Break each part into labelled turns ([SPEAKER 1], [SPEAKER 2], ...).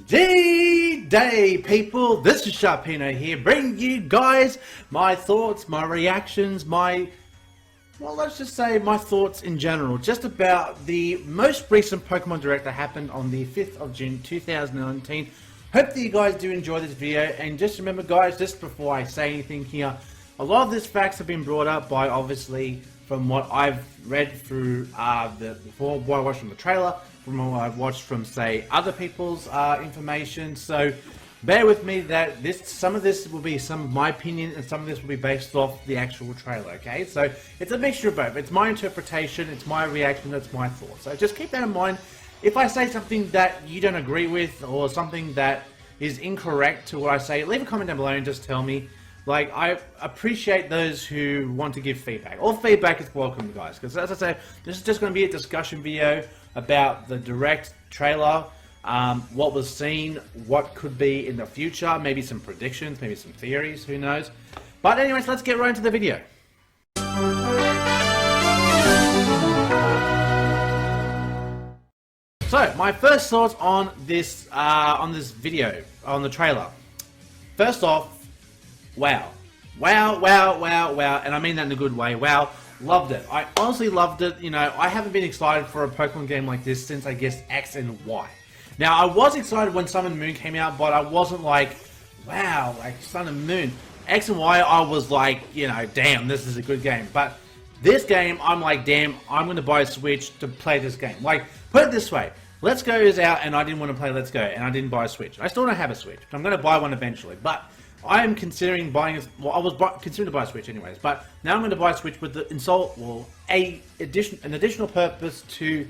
[SPEAKER 1] D-Day, people! This is Sharpino here, bringing you guys my thoughts, my reactions, let's just say my thoughts in general, just about the most recent Pokemon Direct that happened on the 5th of June 2019. Hope that you guys do enjoy this video, and just remember guys, just before I say anything here, a lot of these facts have been brought up by, obviously, from what I've read through what I watched from the trailer, from what I've watched from, say, other people's information. So bear with me that some of this will be some of my opinion and some of this will be based off the actual trailer, okay? So it's a mixture of both. It's my interpretation, it's my reaction, it's my thoughts. So just keep that in mind. If I say something that you don't agree with or something that is incorrect to what I say, leave a comment down below and just tell me. Like, I appreciate those who want to give feedback. All feedback is welcome, guys, because as I say, this is just going to be a discussion video about the Direct trailer, what was seen, what could be in the future, maybe some predictions, maybe some theories, who knows. But anyways, let's get right into the video. So, my first thoughts on this video, on the trailer. First off, wow, and I mean that in a good way. Wow, loved it. I honestly loved it. You know, I haven't been excited for a Pokemon game like this since, I guess, X and Y. Now, I was excited when Sun and Moon came out, but I wasn't like, wow, like Sun and Moon. X and Y, I was like, you know, damn, this is a good game. But this game, I'm like, damn, I'm going to buy a Switch to play this game. Like, put it this way. Let's Go is out, and I didn't want to play Let's Go, and I didn't buy a Switch. I still don't have a Switch, but I'm going to buy one eventually. But I am considering buying a... Well, I was considering to buy a Switch anyways, but now I'm going to buy a Switch with the an additional purpose to,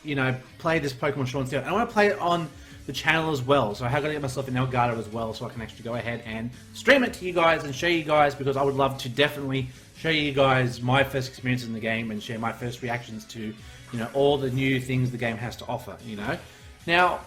[SPEAKER 1] you know, play this Pokemon Sword Shield. And I want to play it on the channel as well, so I have got to get myself an Elgato as well, so I can actually go ahead and stream it to you guys and show you guys, because I would love to definitely show you guys my first experience in the game and share my first reactions to, you know, all the new things the game has to offer, you know. Now,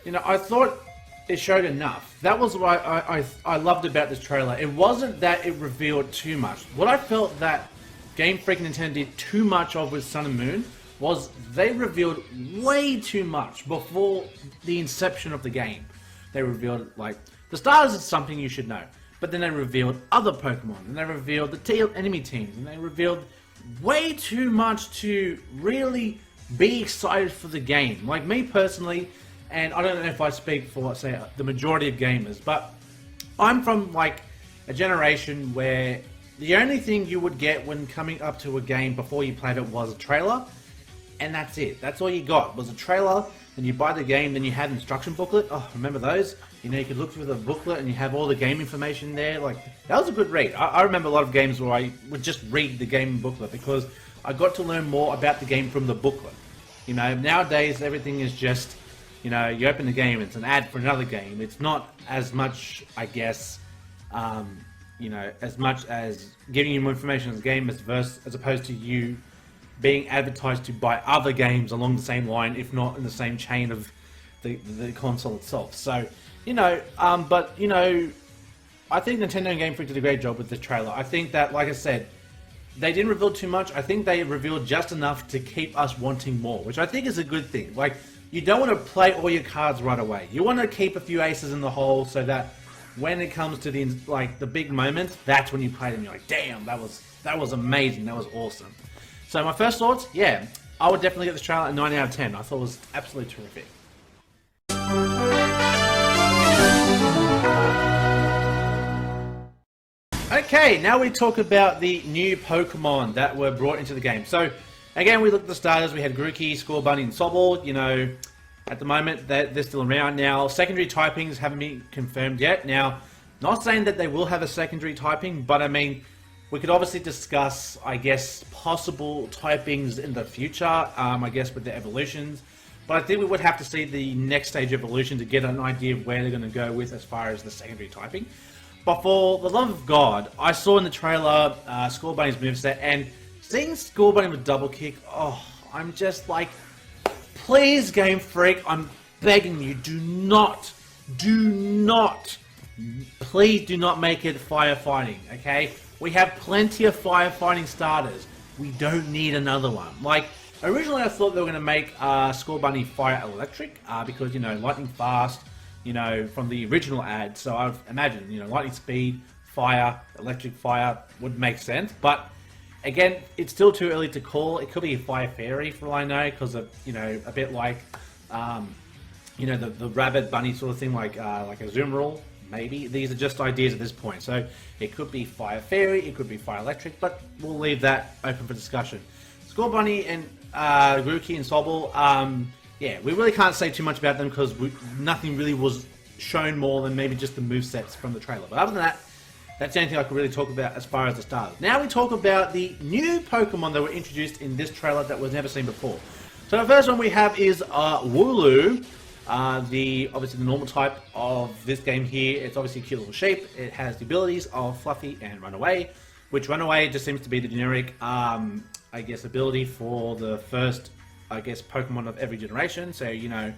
[SPEAKER 1] you know, I thought it showed enough. That was what I loved about this trailer. It wasn't that it revealed too much. What I felt that Game Freak and Nintendo did too much of with Sun and Moon was they revealed way too much before the inception of the game. They revealed, like, the starters is something you should know, but then they revealed other Pokemon, and they revealed the enemy teams, and they revealed way too much to really be excited for the game. Like, me personally, and I don't know if I speak for, say, the majority of gamers, but I'm from, like, a generation where the only thing you would get when coming up to a game before you played it was a trailer, and that's it. That's all you got, was a trailer, then you buy the game, then you had an instruction booklet. Oh, remember those? You know, you could look through the booklet and you have all the game information there. Like, that was a good read. I remember a lot of games where I would just read the game booklet because I got to learn more about the game from the booklet. You know, nowadays everything is just, you know, you open the game, it's an ad for another game. It's not as much, I guess, you know, as much as giving you more information on the game as opposed to you being advertised to buy other games along the same line, if not in the same chain of the console itself. So, you know, but, you know, I think Nintendo and Game Freak did a great job with this trailer. I think that, like I said, they didn't reveal too much. I think they revealed just enough to keep us wanting more, which I think is a good thing. Like, you don't want to play all your cards right away. You want to keep a few aces in the hole so that when it comes to the big moments, that's when you play them. You're like, damn, that was amazing. That was awesome. So my first thoughts, yeah, I would definitely get this trailer a 9 out of 10. I thought it was absolutely terrific. Okay, now we talk about the new Pokemon that were brought into the game. So, again, we looked at the starters. We had Grookey, Scorbunny, and Sobble. You know, at the moment, they're still around. Now, secondary typings haven't been confirmed yet. Now, not saying that they will have a secondary typing, but I mean, we could obviously discuss, I guess, possible typings in the future, I guess, with the evolutions. But I think we would have to see the next stage evolution to get an idea of where they're going to go with as far as the secondary typing. But for the love of God, I saw in the trailer Scorbunny's moveset, and seeing Scorbunny with double kick, oh, I'm just like, please, Game Freak, I'm begging you, please do not make it firefighting, okay? We have plenty of firefighting starters. We don't need another one. Like, Originally, I thought they were going to make Scorbunny Fire Electric because, you know, lightning fast, you know, from the original ad. So I've imagined, you know, lightning speed, fire, electric fire would make sense. But again, it's still too early to call. It could be a Fire Fairy for all I know, because of, you know, a bit like, you know, the rabbit bunny sort of thing, like a Zoomerall. Maybe these are just ideas at this point. So it could be Fire Fairy, it could be Fire Electric, but we'll leave that open for discussion. Scorbunny and Grookey and Sobble, yeah, we really can't say too much about them because nothing really was shown more than maybe just the movesets from the trailer. But other than that, that's the only thing I could really talk about as far as the stars. Now we talk about the new Pokemon that were introduced in this trailer that was never seen before. So the first one we have is Wooloo. Obviously the normal type of this game here. It's obviously a cute little shape. It has the abilities of Fluffy and Runaway, which Runaway just seems to be the generic, I guess, ability for the first, I guess, Pokemon of every generation. So, you know,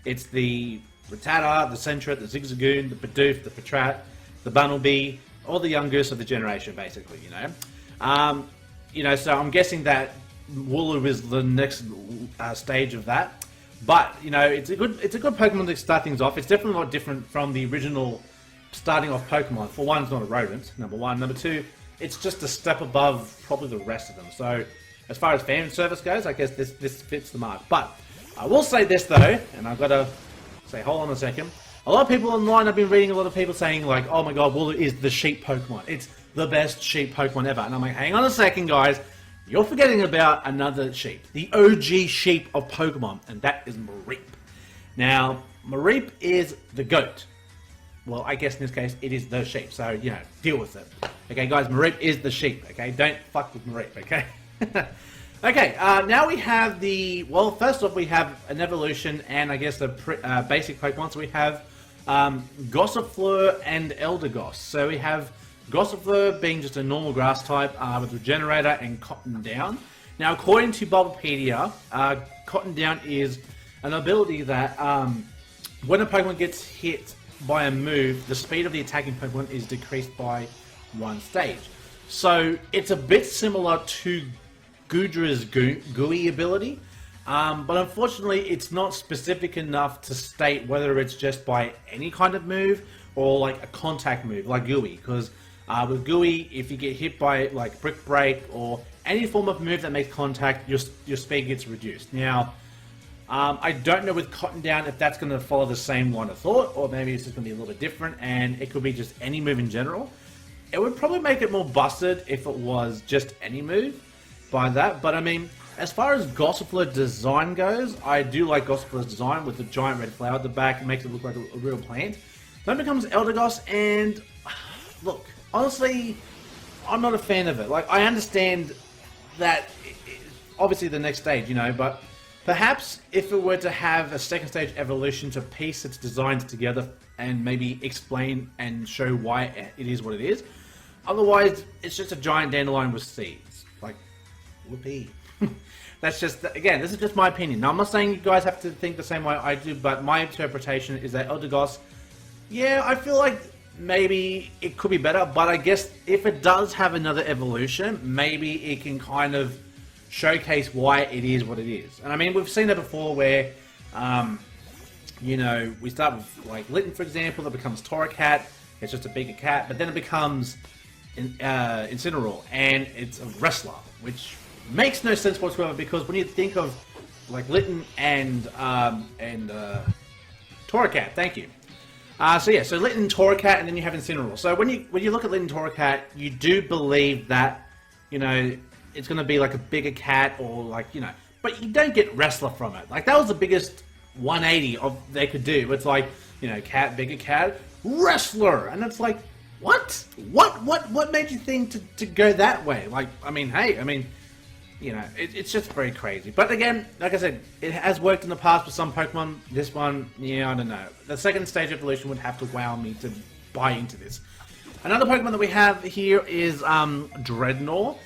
[SPEAKER 1] it's the Rattata, the Sentret, the Zigzagoon, the Bidoof, the Patrat, the Bunnelby, all the young goose of the generation, basically, you know. So I'm guessing that Wooloo is the next stage of that. But, you know, it's a good Pokemon to start things off. It's definitely not different from the original starting off Pokemon. For one, it's not a rodent, number one. Number two, it's just a step above probably the rest of them. So, as far as fan service goes, I guess this fits the mark. But, I will say this though, and I've got to say, hold on a second. A lot of people online, I've been reading a lot of people saying like, oh my god, Wooloo is the sheep Pokemon. It's the best sheep Pokemon ever. And I'm like, hang on a second, guys. You're forgetting about another sheep. The OG sheep of Pokemon, and that is Mareep. Now, Mareep is the goat. Well, I guess in this case, it is the sheep, so, you know, deal with it. Okay, guys, Mareep is the sheep, okay? Don't fuck with Mareep, okay? Okay, now we have well, first off, we have an evolution and, I guess, the basic Pokemon. So we have Gossifleur and Eldegoss. So we have Gossifleur being just a normal grass type with Regenerator and Cotton Down. Now, according to Bulbapedia, Cotton Down is an ability that when a Pokemon gets hit by a move, the speed of the attacking Pokemon is decreased by 1 stage. So it's a bit similar to Goodra's Gooey ability, but unfortunately it's not specific enough to state whether it's just by any kind of move or like a contact move like Gooey, because with Gooey, if you get hit by like Brick Break or any form of move that makes contact, your speed gets reduced. Now, I don't know with Cotton Down if that's going to follow the same line of thought, or maybe it's just going to be a little bit different, and it could be just any move in general. It would probably make it more busted if it was just any move by that, but I mean, as far as Gossifleur design goes, I do like Gossifleur's design with the giant red flower at the back. It makes it look like a real plant. Then becomes Eldegoss, and look, honestly, I'm not a fan of it. Like, I understand that obviously the next stage, you know, but perhaps if it were to have a second stage evolution to piece its designs together and maybe explain and show why it is what it is. Otherwise, it's just a giant dandelion with seeds. Like, whoopee. That's just, again, this is just my opinion. Now, I'm not saying you guys have to think the same way I do, but my interpretation is that Eldegoss, yeah, I feel like maybe it could be better, but I guess if it does have another evolution, maybe it can kind of showcase why it is what it is. And I mean, we've seen that before where, you know, we start with like Litten, for example, that becomes Torracat. It's just a bigger cat, but then it becomes Incineroar, and it's a wrestler, which makes no sense whatsoever, because when you think of like Litten and Torracat, thank you. So Litten, Torracat, and then you have Incineroar. So when you look at Litten, Torracat, you do believe that, you know, it's going to be like a bigger cat, or like, you know, but you don't get wrestler from it. Like, that was the biggest 180 they could do. It's like, you know, cat, bigger cat, wrestler, and it's like, what? What made you think to go that way? Like, I mean, hey, I mean, you know, it's just very crazy. But again, like I said, it has worked in the past with some Pokemon. This one, yeah, I don't know. The second stage evolution would have to wow me to buy into this. Another Pokemon that we have here is Dreadnought,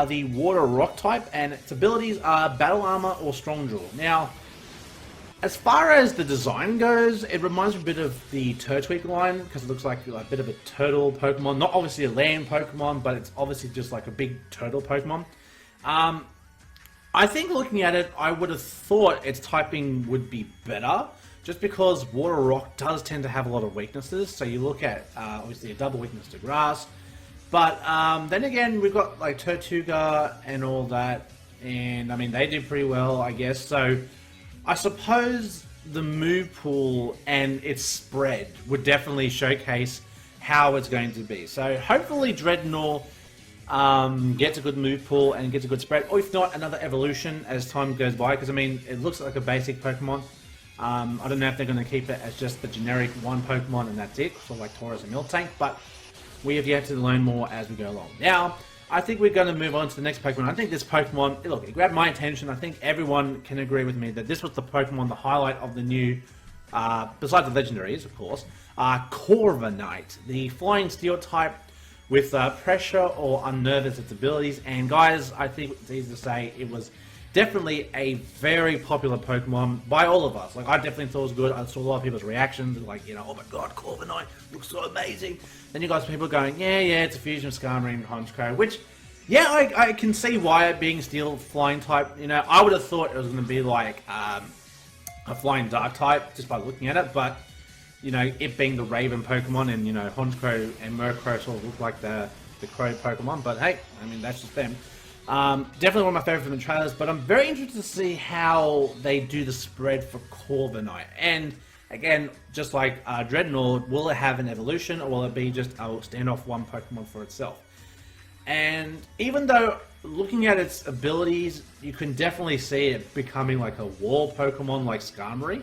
[SPEAKER 1] the Water Rock type, and its abilities are Battle Armor or Strong Draw. Now, as far as the design goes, it reminds me a bit of the Turtwig line, because it looks like a bit of a turtle Pokemon. Not obviously a land Pokemon, but it's obviously just like a big turtle Pokemon. I think looking at it, I would have thought its typing would be better, just because Water Rock does tend to have a lot of weaknesses. So you look at, obviously, a double weakness to Grass. But then again, we've got like Tortuga and all that. And I mean, they do pretty well, I guess. So I suppose the move pool and its spread would definitely showcase how it's going to be. So hopefully Dreadnought gets a good move pool and gets a good spread, or if not, another evolution as time goes by, because I mean, it looks like a basic Pokemon. I don't know if they're going to keep it as just the generic one Pokemon and that's it, sort of like Taurus and Miltank, but we have yet to learn more as we go along. Now, I think we're going to move on to the next Pokemon. I think this Pokemon, look, it grabbed my attention. I think everyone can agree with me that this was the Pokemon, the highlight of the new, besides the Legendaries, of course, Corviknight, the Flying Steel type with pressure or unnerve its abilities. And guys, I think it's easy to say it was definitely a very popular Pokemon by all of us. Like, I definitely thought it was good. I saw a lot of people's reactions, like, you know, oh my god, Corviknight looks so amazing. Then you guys, people going, yeah, it's a fusion of Skarmory and Honchkrow, which, yeah, I can see why it being Steel Flying type. You know, I would have thought it was going to be like a Flying Dark type just by looking at it, but you know, it being the Raven Pokemon, and you know, Honchkrow and Murkrow sort of look like the Crow Pokemon, but hey, I mean, that's just them. Definitely one of my favorites from the trailers, but I'm very interested to see how they do the spread for Corviknight. And again, just like Dreadnought, will it have an evolution, or will it be just a standoff one Pokemon for itself? And even though looking at its abilities, you can definitely see it becoming like a wall Pokemon like Skarmory.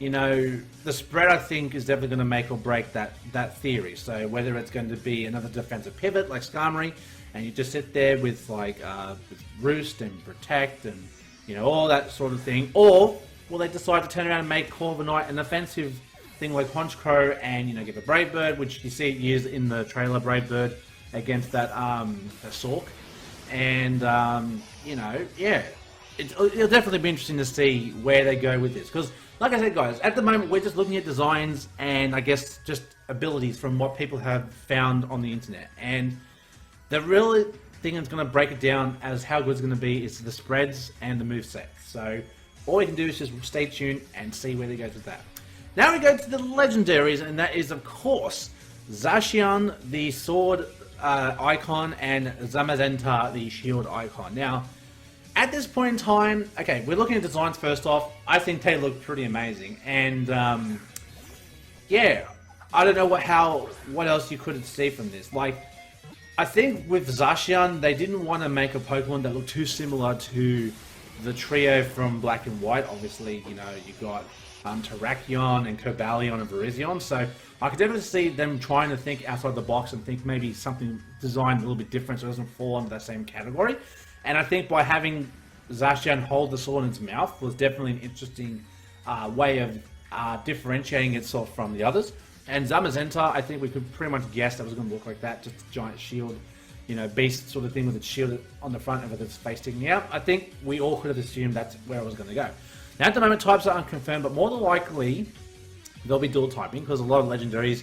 [SPEAKER 1] You know, the spread, I think, is definitely going to make or break that theory. So whether it's going to be another defensive pivot like Skarmory, and you just sit there with like with Roost and Protect and, you know, all that sort of thing, or will they decide to turn around and make Corviknight an offensive thing like Honchkrow and, you know, give a Brave Bird, which you see it used in the trailer, Brave Bird, against that Sork. And, you know, yeah, it'll definitely be interesting to see where they go with this, because like I said, guys, at the moment we're just looking at designs and I guess just abilities from what people have found on the internet. And the real thing that's going to break it down as how good it's going to be is the spreads and the moveset. So all we can do is just stay tuned and see where they go with that. Now we go to the Legendaries, and that is, of course, Zacian, the Sword icon, and Zamazenta, the Shield icon. Now, at this point in time, okay, we're looking at designs first off. I think they look pretty amazing, and yeah, I don't know what else you could see from this. Like, I think with Zacian, they didn't want to make a Pokemon that looked too similar to the trio from Black and White. Obviously, you know, you got Terrakion and Cobalion and Virizion, so I could definitely see them trying to think outside the box and think maybe something designed a little bit different so it doesn't fall under that same category. And I think by having Zacian hold the sword in its mouth was definitely an interesting way of differentiating itself from the others. And Zamazenta, I think we could pretty much guess that was going to look like that, just a giant shield, you know, beast sort of thing with its shield on the front and with its face sticking out. I think we all could have assumed that's where it was going to go. Now, at the moment, types are unconfirmed, but more than likely, there'll be dual typing, because a lot of Legendaries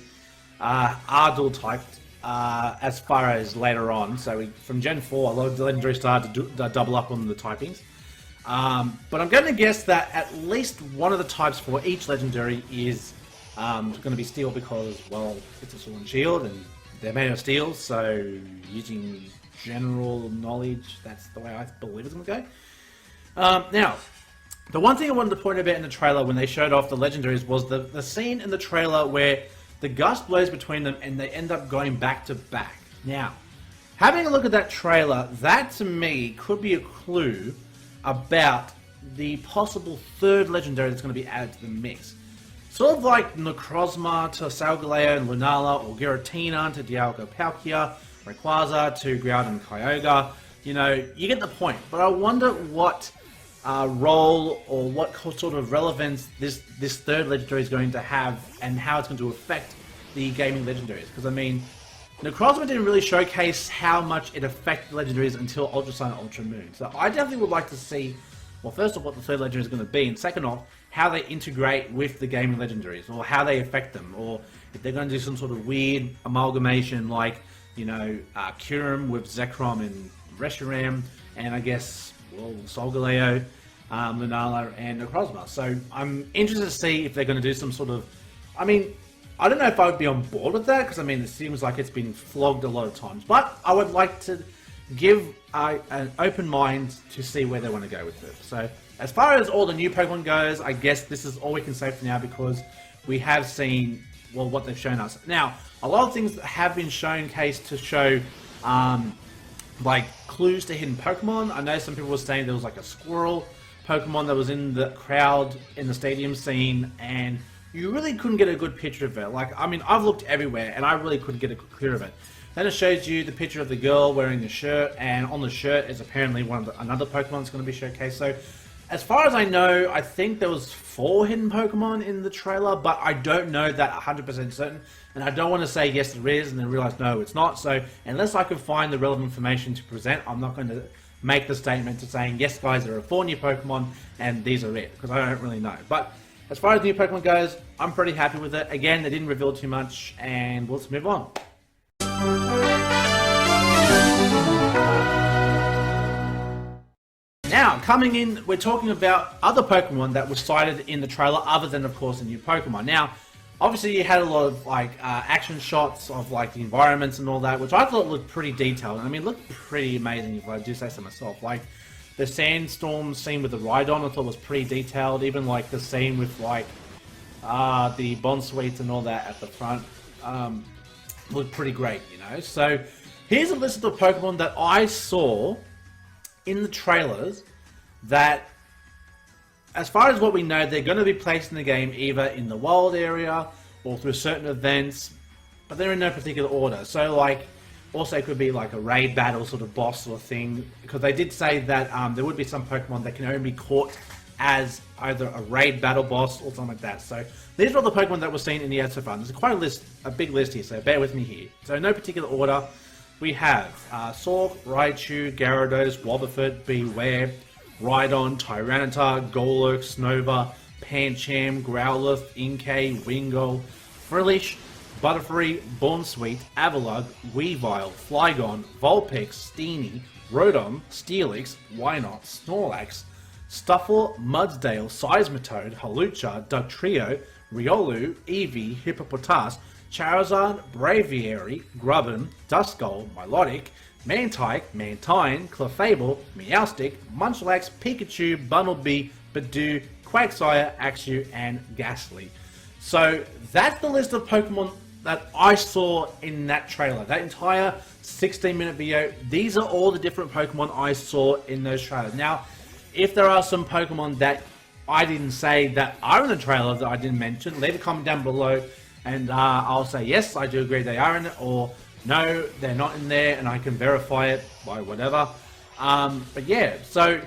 [SPEAKER 1] are dual typed. As far as later on, so from Gen 4, a lot of the Legendaries started to double up on the typings. But I'm going to guess that at least one of the types for each Legendary is going to be Steel, because, well, it's a Sword and Shield, and they're made of steel, so using general knowledge, that's the way I believe it's going to go. Now, the one thing I wanted to point out in the trailer when they showed off the Legendaries was the scene in the trailer where the gust blows between them and they end up going back to back. Now, having a look at that trailer, that to me could be a clue about the possible third Legendary that's going to be added to the mix. Sort of like Necrozma to Solgaleo and Lunala, or Giratina to Dialga Palkia, Rayquaza to Groudon Kyogre. You know, you get the point. But I wonder what role or what sort of relevance this third Legendary is going to have, and how it's going to affect the gaming Legendaries. Because, I mean, Necrozma didn't really showcase how much it affected Legendaries until Ultra Sun and Ultra Moon. So I definitely would like to see, well, first off, what the third Legendary is going to be, and second off, how they integrate with the gaming Legendaries, or how they affect them, or if they're going to do some sort of weird amalgamation like, you know, Kyurem with Zekrom and Reshiram, and I guess well, Solgaleo, Lunala, and Necrozma. So I'm interested to see if they're going to do some sort of... I mean, I don't know if I would be on board with that, because I mean, it seems like it's been flogged a lot of times. But I would like to give an open mind to see where they want to go with it. So as far as all the new Pokemon goes, I guess this is all we can say for now, because we have seen, well, what they've shown us. Now, a lot of things have been showcased to show, like, clues to hidden Pokemon. I know some people were saying there was like a squirrel Pokemon that was in the crowd in the stadium scene, and you really couldn't get a good picture of it. Like, I mean, I've looked everywhere, and I really couldn't get a clear of it. Then it shows you the picture of the girl wearing the shirt, and on the shirt is apparently another Pokemon that's going to be showcased. So, as far as I know, I think there was 4 hidden Pokemon in the trailer, but I don't know that 100% certain, and I don't want to say yes there is and then realize no it's not. So unless I can find the relevant information to present, I'm not going to make the statement to saying yes guys, there are 4 new Pokemon and these are it, because I don't really know. But as far as new Pokemon goes, I'm pretty happy with it. Again, they didn't reveal too much, and let's move on. Now, coming in, we're talking about other Pokemon that were cited in the trailer, other than, of course, the new Pokemon. Now, obviously, you had a lot of like action shots of like the environments and all that, which I thought looked pretty detailed. I mean, it looked pretty amazing, if I do say so myself. Like the sandstorm scene with the Rhydon, I thought was pretty detailed. Even like the scene with like the Bond Suites and all that at the front looked pretty great, you know. So here's a list of the Pokemon that I saw in the trailers that, as far as what we know, they're going to be placed in the game either in the wild area or through certain events, but they're in no particular order. So like, also it could be like a raid battle sort of boss or thing, because they did say that there would be some Pokemon that can only be caught as either a raid battle boss or something like that. So these are all the Pokemon that we're seeing in the ad so far. There's quite a big list here, so bear with me here. So in no particular order, we have Sork, Raichu, Gyarados, Wobbuffet, Beware, Rhydon, Tyranitar, Golurk, Snova, Pancham, Growlithe, Inkay, Wingull, Frillish, Butterfree, Bounsweet, Avalugg, Weavile, Flygon, Vulpix, Steenie, Rotom, Steelix, Wynaut, Snorlax, Stuffle, Mudsdale, Seismitoad, Hawlucha, Dugtrio, Riolu, Eevee, Hippopotas, Charizard, Braviary, Grubbin, Duskull, Milotic, Mantike, Mantine, Clefable, Meowstic, Munchlax, Pikachu, Bunnelby, Badoo, Quagsire, Axew, and Ghastly. So that's the list of Pokemon that I saw in that trailer. That entire 16-minute video, these are all the different Pokemon I saw in those trailers. Now, if there are some Pokemon that I didn't say that are in the trailer that I didn't mention, leave a comment down below, and I'll say yes, I do agree they are in it, or no, they're not in there, and I can verify it by whatever. But yeah, so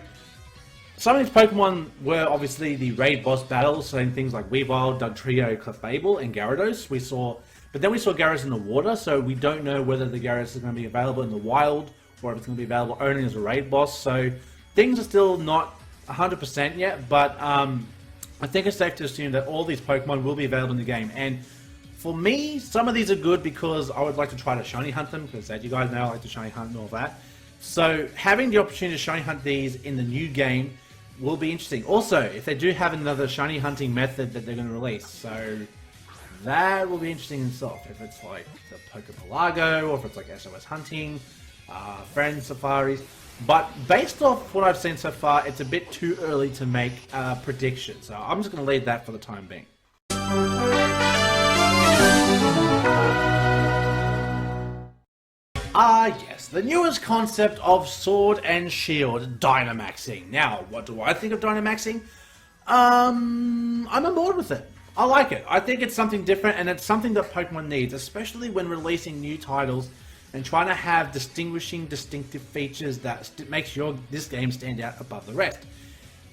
[SPEAKER 1] some of these Pokemon were obviously the raid boss battles, so things like Weavile, Dugtrio, Clefable, and Gyarados we saw. But then we saw Gyarados in the water, so we don't know whether the Gyarados is going to be available in the wild, or if it's going to be available only as a raid boss. So things are still not 100% yet, but I think it's safe to assume that all these Pokemon will be available in the game. And for me, some of these are good because I would like to try to shiny hunt them, because as you guys know, I like to shiny hunt and all that. So having the opportunity to shiny hunt these in the new game will be interesting. Also, if they do have another shiny hunting method that they're going to release, so that will be interesting in itself. If it's like the Pokepelago, or if it's like SOS hunting, friend safaris. But based off what I've seen so far, it's a bit too early to make a prediction. So I'm just going to leave that for the time being. Yes, the newest concept of Sword and Shield Dynamaxing. Now, what do I think of Dynamaxing? I'm on board with it. I like it. I think it's something different, and it's something that Pokemon needs, especially when releasing new titles and trying to have distinctive features that makes this game stand out above the rest.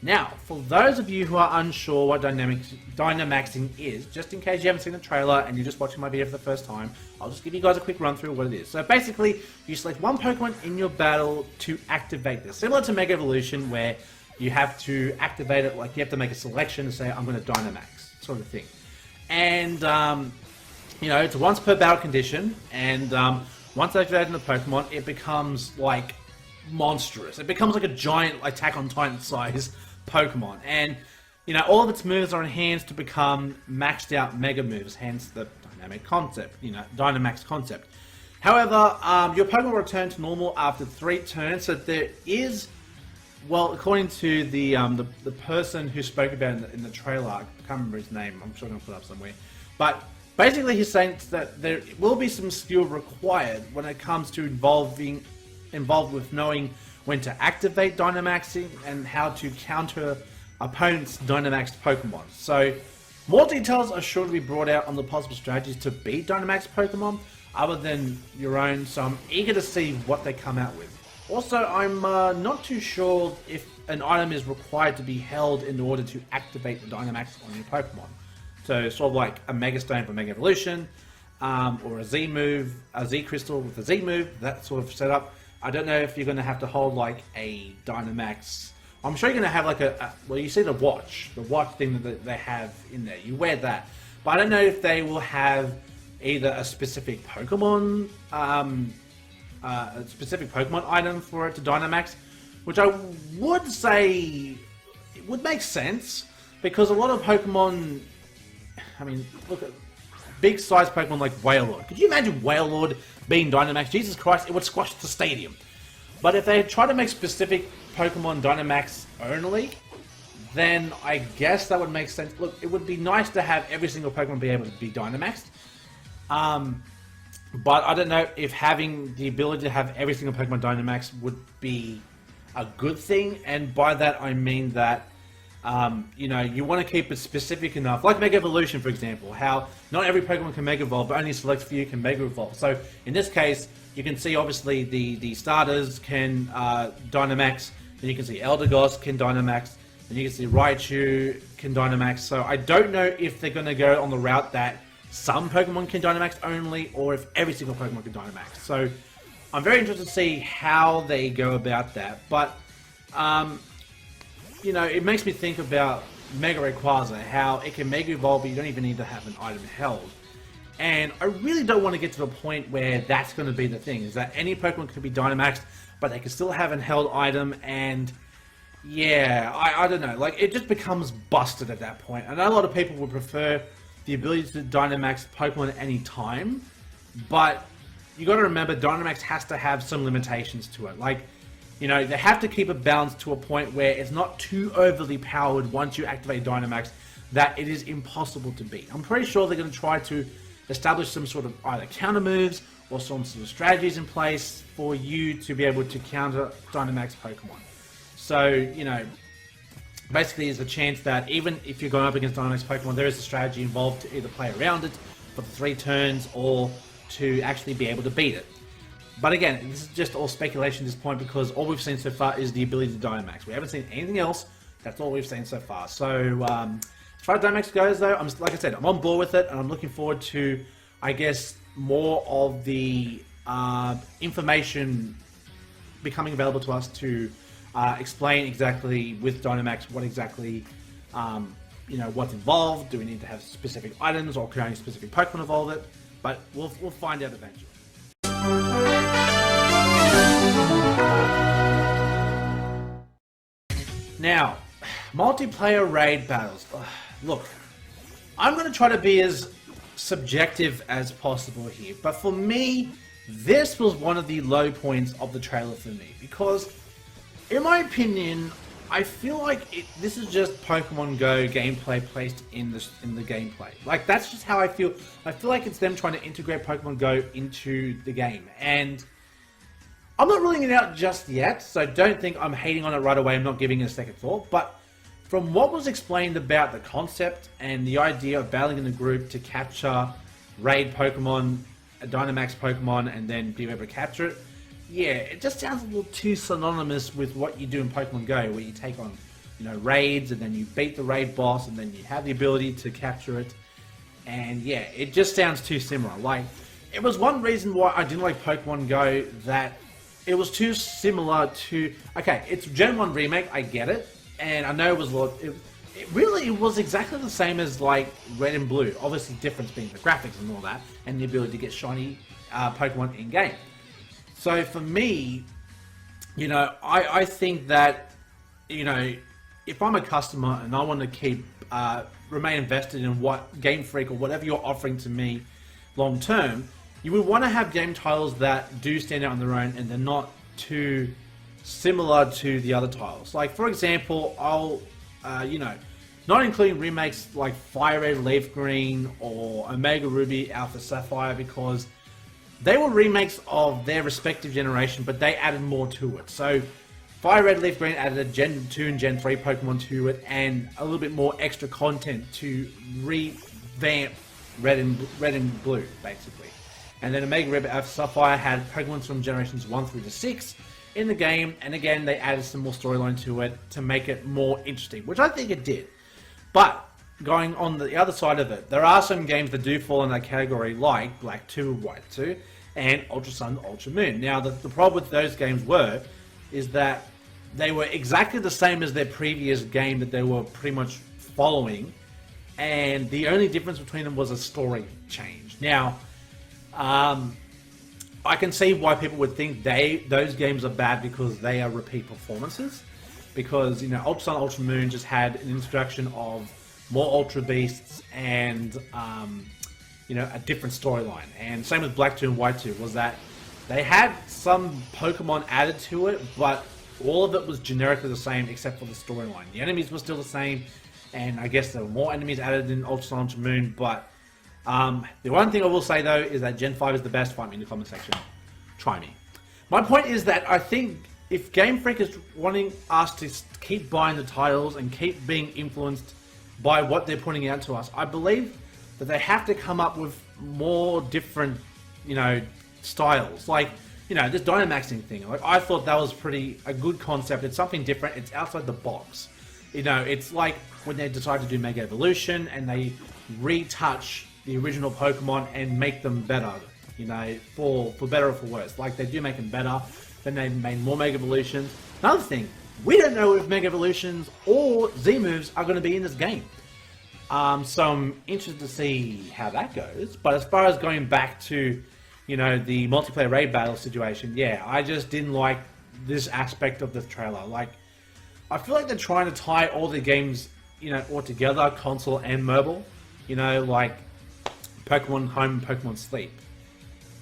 [SPEAKER 1] Now, for those of you who are unsure what Dynamaxing is, just in case you haven't seen the trailer and you're just watching my video for the first time, I'll just give you guys a quick run through what it is. So basically, you select one Pokemon in your battle to activate this. Similar to Mega Evolution, where you have to activate it, like you have to make a selection and say, I'm going to Dynamax, sort of thing. And, you know, it's a once per battle condition, and once activated in the Pokemon, it becomes like monstrous. It becomes like a giant Attack on Titan size Pokemon, and you know, all of its moves are enhanced to become maxed out Mega moves, hence the dynamic concept, you know, Dynamax concept. However, your Pokemon will return to normal after 3 turns, so there is, well, according to the person who spoke about it in the trailer, I can't remember his name, I'm sure I'm going to put it up somewhere, but basically he's saying that there will be some skill required when it comes to involved with knowing when to activate Dynamaxing and how to counter opponent's Dynamaxed Pokemon. So, more details are sure to be brought out on the possible strategies to beat Dynamaxed Pokemon, other than your own, so I'm eager to see what they come out with. Also, I'm not too sure if an item is required to be held in order to activate the Dynamax on your Pokemon. So, sort of like a Mega Stone for Mega Evolution, or a Z move, a Z Crystal with a Z move, that sort of setup. I don't know if you're going to have to hold like a Dynamax. I'm sure you're going to have like well, you see the watch thing that they have in there. You wear that. But I don't know if they will have either a specific Pokemon item for it to Dynamax, which I would say it would make sense, because a lot of Pokemon, I mean, look at big size Pokemon like Wailord. Could you imagine Wailord being Dynamax? Jesus Christ, it would squash the stadium. But if they try to make specific Pokemon Dynamax only, then I guess that would make sense. Look, it would be nice to have every single Pokemon be able to be Dynamaxed. But I don't know if having the ability to have every single Pokemon Dynamax would be a good thing. And by that I mean that, you know, you want to keep it specific enough. Like Mega Evolution, for example, how not every Pokemon can Mega Evolve, but only a select few can Mega Evolve. So in this case, you can see obviously the starters can Dynamax, then you can see Eldegoss can Dynamax, and you can see Raichu can Dynamax. So I don't know if they're going to go on the route that some Pokemon can Dynamax only, or if every single Pokemon can Dynamax. So I'm very interested to see how they go about that. But, you know, it makes me think about Mega Rayquaza, how it can Mega Evolve, but you don't even need to have an item held. And I really don't want to get to the point where that's going to be the thing, is that any Pokemon can be Dynamaxed, but they can still have an held item, and yeah, I don't know, like, it just becomes busted at that point. I know a lot of people would prefer the ability to Dynamax Pokemon at any time, but you got to remember Dynamax has to have some limitations to it. Like, you know, they have to keep it balanced to a point where it's not too overly powered once you activate Dynamax that it is impossible to beat. I'm pretty sure they're going to try to establish some sort of either counter moves or some sort of strategies in place for you to be able to counter Dynamax Pokemon. So, you know, basically there's a chance that even if you're going up against Dynamax Pokemon, there is a strategy involved to either play around it for the 3 turns or to actually be able to beat it. But again, this is just all speculation at this point, because all we've seen so far is the ability to Dynamax. We haven't seen anything else. That's all we've seen so far. So, as far as Dynamax goes, though, like I said, I'm on board with it, and I'm looking forward to, I guess, more of the information becoming available to us to explain exactly with Dynamax what exactly, you know, what's involved. Do we need to have specific items, or can only specific Pokemon evolve it? But we'll find out eventually. Now, multiplayer raid battles. Look, I'm going to try to be as subjective as possible here, but for me, this was one of the low points of the trailer for me, because, in my opinion, I feel like this is just Pokemon Go gameplay placed in the gameplay. Like, that's just how I feel. I feel like it's them trying to integrate Pokemon Go into the game, and I'm not ruling it out just yet, so don't think I'm hating on it right away. I'm not giving it a second thought, but from what was explained about the concept and the idea of battling in a group to capture raid Pokemon, a Dynamax Pokemon, and then be able to capture it, yeah, it just sounds a little too synonymous with what you do in Pokemon Go, where you take on, you know, raids, and then you beat the raid boss, and then you have the ability to capture it, and yeah, it just sounds too similar. Like, it was one reason why I didn't like Pokemon Go, that it was too similar to, okay, it's Gen 1 remake, I get it, and I know it was a lot, it really was exactly the same as like Red and Blue, obviously difference being the graphics and all that, and the ability to get shiny Pokemon in-game. So for me, you know, I think that, you know, if I'm a customer and I want to keep remain invested in what Game Freak or whatever you're offering to me long term, you would want to have game titles that do stand out on their own and they're not too similar to the other titles. Like, for example, you know, not including remakes like Fire Red Leaf Green or Omega Ruby Alpha Sapphire, because they were remakes of their respective generation, but they added more to it. So Fire Red Leaf Green added a Gen 2 and Gen 3 Pokemon to it, and a little bit more extra content to revamp Red and Blue, basically. And then Omega Ruby Alpha Sapphire had Pokemon from generations 1 through to 6 in the game, and again, they added some more storyline to it to make it more interesting, which I think it did. But going on the other side of it, there are some games that do fall in that category, like Black 2, White 2, and Ultra Sun, Ultra Moon. Now, the problem with those games is that they were exactly the same as their previous game that they were pretty much following, and the only difference between them was a story change. Now, I can see why people would think those games are bad because they are repeat performances. Because, you know, Ultra Sun, Ultra Moon just had an introduction of more Ultra Beasts and, you know, a different storyline. And same with Black 2 and White 2 was that they had some Pokemon added to it, but all of it was generically the same except for the storyline. The enemies were still the same, and I guess there were more enemies added in Ultra Sun, Ultra Moon, but the one thing I will say, though, is that Gen 5 is the best. Fight me in the comment section. Try me. My point is that I think if Game Freak is wanting us to keep buying the titles and keep being influenced by what they're putting out to us, I believe that they have to come up with more different, you know, styles. Like, you know, this Dynamaxing thing. Like, I thought that was a good concept. It's something different. It's outside the box. You know, it's like when they decide to do Mega Evolution and they retouch the original Pokemon and make them better, you know, for better or for worse. Like, they do make them better, then they made more Mega Evolutions. Another thing, we don't know if Mega Evolutions or Z-Moves are going to be in this game. So I'm interested to see how that goes. But as far as going back to, you know, the multiplayer raid battle situation, yeah, I just didn't like this aspect of the trailer. Like, I feel like they're trying to tie all the games, you know, all together, console and mobile. You know, like Pokemon Home, Pokemon Sleep.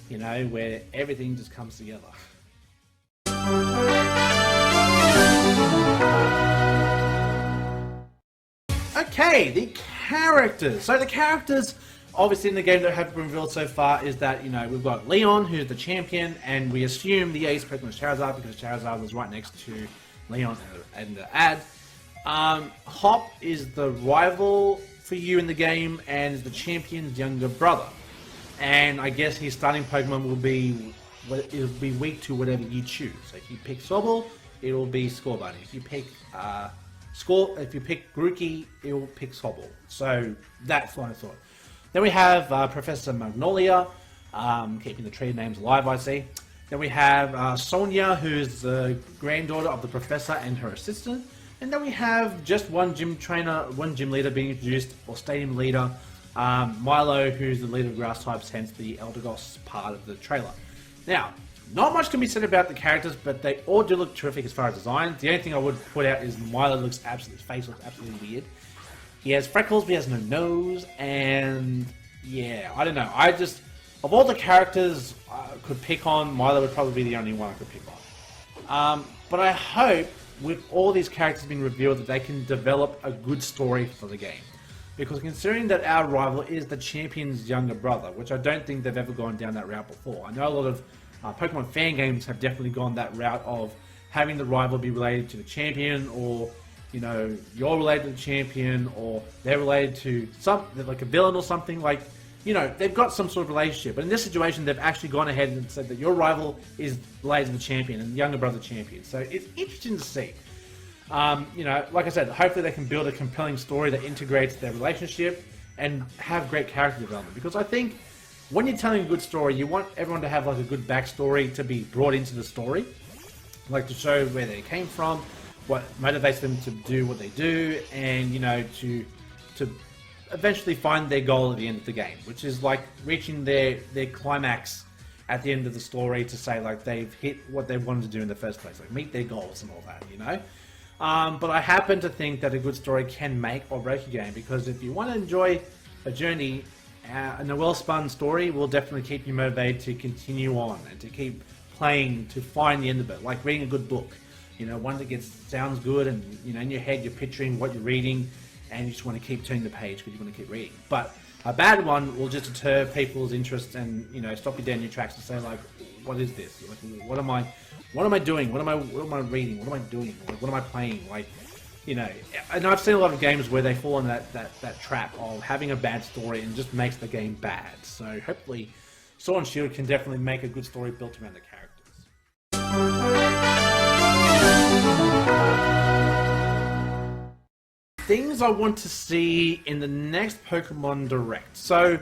[SPEAKER 1] You know, where everything just comes together. Okay, the characters. So the characters, obviously in the game that have been revealed so far, is that, you know, we've got Leon, who's the champion, and we assume the ace Pokemon is Charizard because Charizard was right next to Leon and the ad. Hop is the rival for you in the game and is the champion's younger brother. And I guess his starting Pokemon will be weak to whatever you choose. So if you pick Sobble, it will be Scorbunny. If you pick Grookey, it will pick Sobble. So that's what I thought. Then we have Professor Magnolia, keeping the tree names alive, I see. Then we have Sonia, who's the granddaughter of the professor and her assistant. And then we have just one gym leader being introduced, or stadium leader, Milo, who's the leader of grass types, hence the Eldegoss part of the trailer. Now, not much can be said about the characters, but they all do look terrific as far as design. The only thing I would put out is Milo his face looks absolutely weird. He has freckles, but he has no nose, and yeah, I don't know. Of all the characters I could pick on, Milo would probably be the only one I could pick on. But I hope with all these characters being revealed that they can develop a good story for the game. Because considering that our rival is the champion's younger brother, which I don't think they've ever gone down that route before. I know a lot of Pokemon fan games have definitely gone that route of having the rival be related to the champion, or, you know, you're related to the champion, or they're related to like a villain or something. Like, you know, they've got some sort of relationship. But in this situation, they've actually gone ahead and said that your rival is related to the champion and the younger brother champion. So it's interesting to see. You know, like I said, hopefully they can build a compelling story that integrates their relationship and have great character development. Because I think when you're telling a good story, you want everyone to have like a good backstory to be brought into the story, like to show where they came from, what motivates them to do what they do, and, you know, to eventually find their goal at the end of the game, which is like reaching their climax at the end of the story to say like they've hit what they wanted to do in the first place, like meet their goals and all that, you know. But I happen to think that a good story can make or break a game, because if you want to enjoy a journey and a well-spun story will definitely keep you motivated to continue on and to keep playing to find the end of it, like reading a good book, you know, one that sounds good, and you know in your head you're picturing what you're reading and you just want to keep turning the page because you want to keep reading. But a bad one will just deter people's interest and, you know, stop you dead in your tracks and say like, what is this? Like, what am I doing? What am I reading? What am I doing? Like, what am I playing? Like, you know, and I've seen a lot of games where they fall in that trap of having a bad story and just makes the game bad. So hopefully Sword and Shield can definitely make a good story built around the characters. Things I want to see in the next Pokemon Direct. So,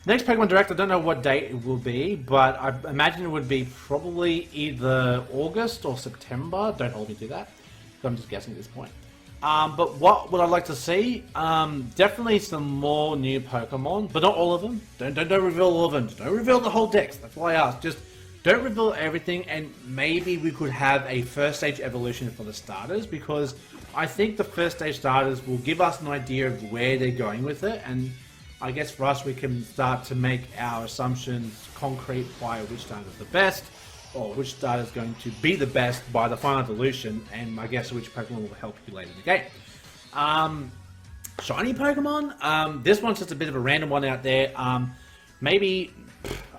[SPEAKER 1] next Pokemon Direct, I don't know what date it will be, but I imagine it would be probably either August or September. Don't hold me to that. I'm just guessing at this point. But what would I like to see? Definitely some more new Pokemon, but not all of them. Don't reveal all of them. Don't reveal the whole dex. That's why I asked. Just don't reveal everything, and maybe we could have a first stage evolution for the starters, because I think the first stage starters will give us an idea of where they're going with it, and I guess for us we can start to make our assumptions concrete by which starter is the best, or which starter is going to be the best by the final evolution, and I guess which Pokemon will help you later in the game. Shiny Pokemon? This one's just a bit of a random one out there. Maybe,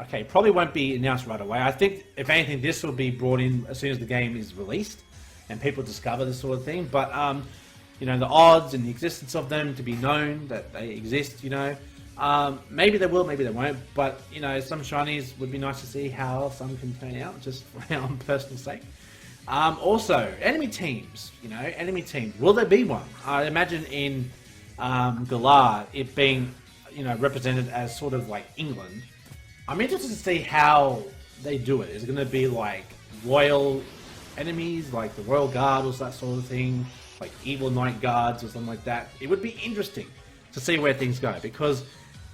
[SPEAKER 1] okay, probably won't be announced right away. I think, if anything, this will be brought in as soon as the game is released and people discover this sort of thing. But, you know, the odds and the existence of them to be known that they exist, you know. Maybe they will, maybe they won't. But, you know, some shinies would be nice to see how some can turn out, just for our own personal sake. Also, enemy teams, you know, enemy teams. Will there be one? I imagine in Galar, it being, you know, represented as sort of like England. I'm interested to see how they do it. Is it going to be like royal enemies, like the Royal Guard or that sort of thing, like evil Knight Guards or something like that? It would be interesting to see where things go, because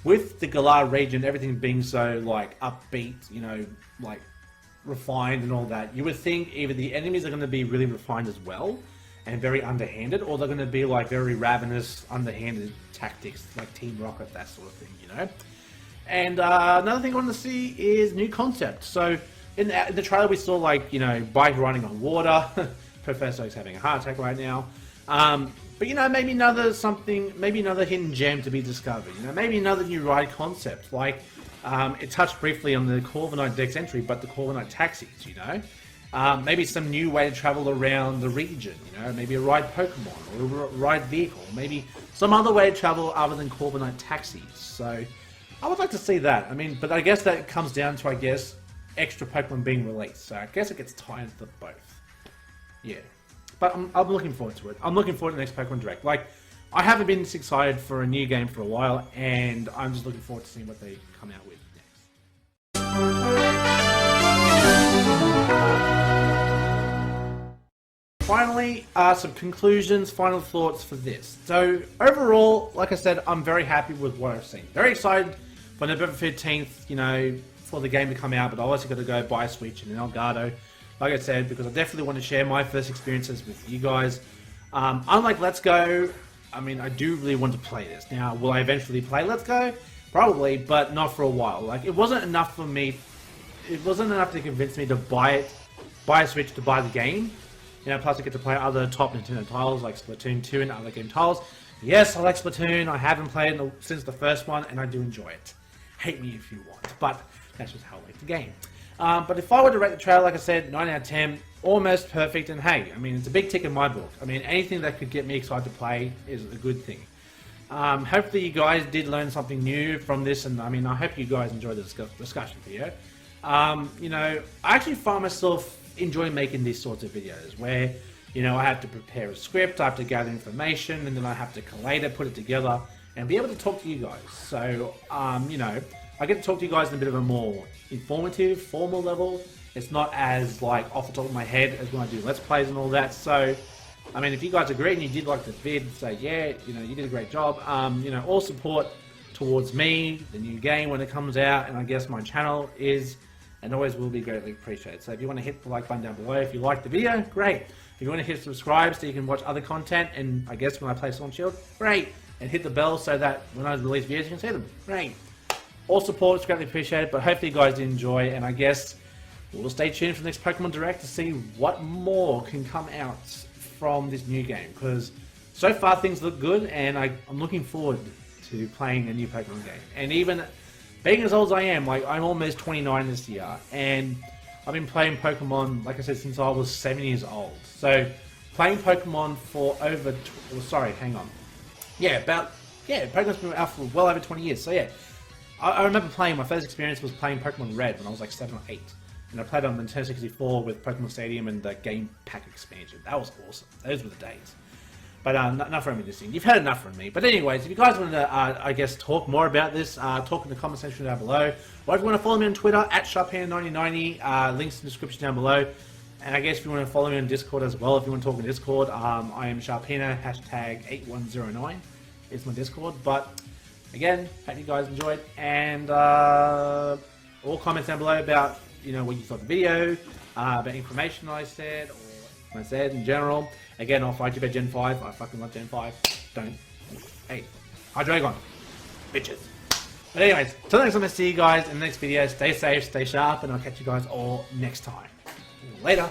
[SPEAKER 1] with the Galar region, everything being so like upbeat, you know, like refined and all that, you would think either the enemies are going to be really refined as well and very underhanded, or they're going to be like very ravenous, underhanded tactics, like Team Rocket, that sort of thing, you know. And another thing I want to see is new concepts. So in the trailer we saw, like, you know, bike riding on water. Professor Oak's having a heart attack right now. But, you know, maybe another hidden gem to be discovered. You know, maybe another new ride concept. Like, it touched briefly on the Corviknight Dex entry, but the Corviknight taxis, you know. Maybe some new way to travel around the region, you know, maybe a ride Pokemon or a ride vehicle, maybe some other way to travel other than Corviknight taxis. So I would like to see that. I mean, but I guess that comes down to, I guess, extra Pokemon being released. So I guess it gets tied to both. Yeah. But I'm looking forward to it. I'm looking forward to the next Pokemon Direct. Like, I haven't been this excited for a new game for a while, and I'm just looking forward to seeing what they come out with next. Finally, some conclusions, final thoughts for this. So, overall, like I said, I'm very happy with what I've seen. Very excited for November 15th, you know, for the game to come out, but I also got to go buy a Switch and an Elgato, like I said, because I definitely want to share my first experiences with you guys. Unlike Let's Go, I mean, I do really want to play this. Now, will I eventually play Let's Go? Probably, but not for a while. Like, it wasn't enough for me. It wasn't enough to convince me to buy a Switch to buy the game. You know, plus I get to play other top Nintendo titles like Splatoon 2 and other game titles. Yes, I like Splatoon. I haven't played it since the first one, and I do enjoy it. Hate me if you want, but that's just how I like the game. But if I were to rate the trailer, like I said, 9 out of 10, almost perfect. And hey, I mean, it's a big tick in my book. I mean, anything that could get me excited to play is a good thing. Hopefully you guys did learn something new from this, and I mean, I hope you guys enjoyed the discussion video. You know, I actually find myself enjoying making these sorts of videos where, you know, I have to prepare a script, I have to gather information, and then I have to collate it, put it together, and be able to talk to you guys. So, you know, I get to talk to you guys in a bit of a more informative, formal level. It's not as, like, off the top of my head as when I do Let's Plays and all that. So, I mean, if you guys agree and you did like the vid, say, yeah, you know, you did a great job, you know, all support towards me, the new game when it comes out, and I guess my channel is and always will be greatly appreciated. So if you want to hit the like button down below if you like the video, great. If you want to hit subscribe so you can watch other content, and I guess when I play Sword Shield, great. And hit the bell so that when I release videos you can see them, great. All support is greatly appreciated, but hopefully you guys did enjoy, and I guess we'll stay tuned for the next Pokemon Direct to see what more can come out from this new game, because so far things look good, and I'm looking forward to playing a new Pokemon game. And even being as old as I am, like I'm almost 29 this year, and I've been playing Pokemon, like I said, since I was 7 years old. So playing Pokemon for over, Pokemon's been out for well over 20 years. So yeah, I remember playing, my first experience was playing Pokemon Red when I was like 7 or 8. And I played on Nintendo 64 with Pokemon Stadium and the Game Pack expansion. That was awesome. Those were the days. But enough from me this thing. You've heard enough from me. But anyways, if you guys want to, I guess, talk more about this, talk in the comment section down below. Or if you want to follow me on Twitter, at Sharpino9090, links in the description down below. And I guess if you want to follow me on Discord as well, if you want to talk in Discord, I am Sharpino, #8109 is my Discord. But again, hope you guys enjoyed. And all comments down below about, you know, what you thought of the video, about information I said, or what I said in general. Again, I'll fight you about Gen 5. I fucking love Gen 5. Don't. Hey. Hydreigon. Bitches. But anyways, till next time I see you guys in the next video. Stay safe, stay sharp, and I'll catch you guys all next time. Later.